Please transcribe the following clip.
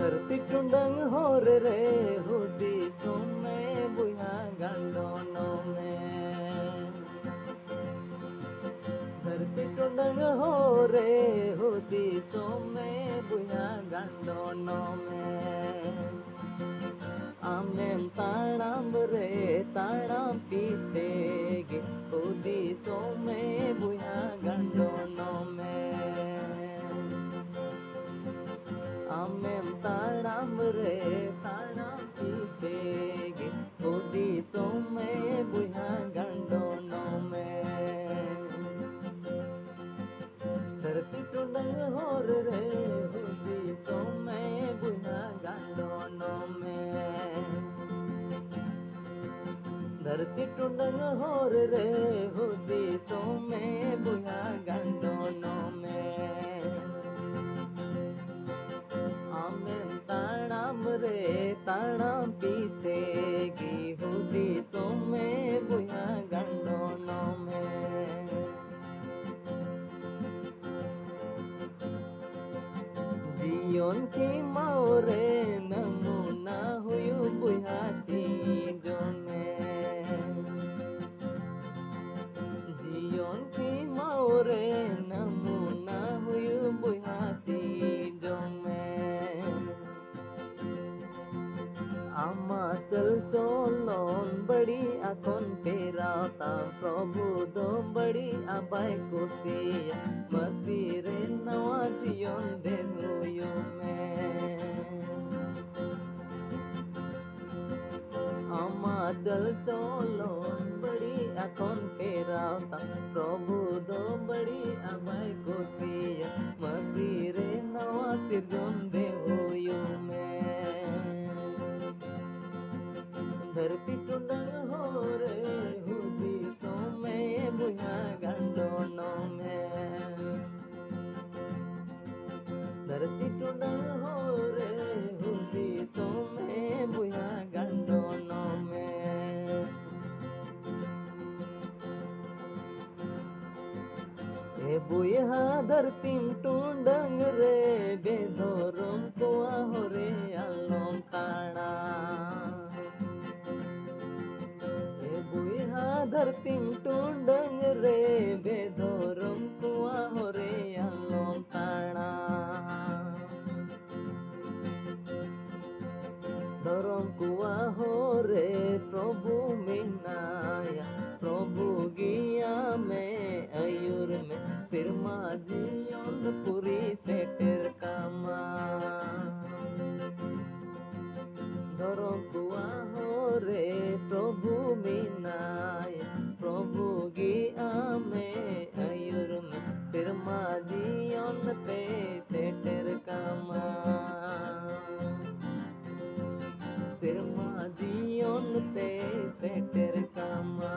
धरती टुंडंग होर रे हुदिसों में बुया गांडोनों में। धरती टुंडंग हो रे हुदिसों में बुया गांडोनों में। आमें ताड़ाम रे ताड़ाम पीछे गे हुदिसों में बुया गांडोनों में। आमें ताड़ाम रे ताड़ाम पीछे गे हुदिसों में बुया गांडोनों में। धरती टुंडंग होर रे हुदिसों में बुया गांडोनों में। धरती टुंडंग होर रे हुदिसों में बुया गांडोनों में। आमें ताड़ाम रे ताड़ाम पीछे गी हुदिसों में बुया गांडोनों में। जियोन की माओरे नमूना हुयु बुया चीजों में। जियोन की माओरे नमूना हुयु बुया चीजों में। आमा चल चलोन बड़ी आखोन पेराता प्रभु दो बड़ी आबाई कुसिया मसीरे नवा जियोन दे हुयो में। आमा चल चलोन बड़ी आखोन पेराता प्रभु दो बड़ी आबाई कुसिया मसीरे नवा सिरजोन दे हुयो में। धरती टुंडंग हो रे हुदिसों में बुया गांडोनों में। धरती टुंडंग हो रे हुदिसों में बुया गांडोनों में। ए बुया धरतीम टुंडंग रे बेधोरम कुआ हो रे आलोम ताड़ा। धरतीम टुंडंग रे बेधोरम कुआ हो रे आलोम ताड़ा। धोरम कुआ हो रे प्रभु मिनाया प्रभु गिया में अयुर में सिरमा जियोन पुरी सेटर कामा। धोरम कुआ हो रे प्रभु मिनाय प्रभु गिया में अयुर में सिरमा जियोन ते सेटर कामा। सिरमा जियोन ते सेटर कामा।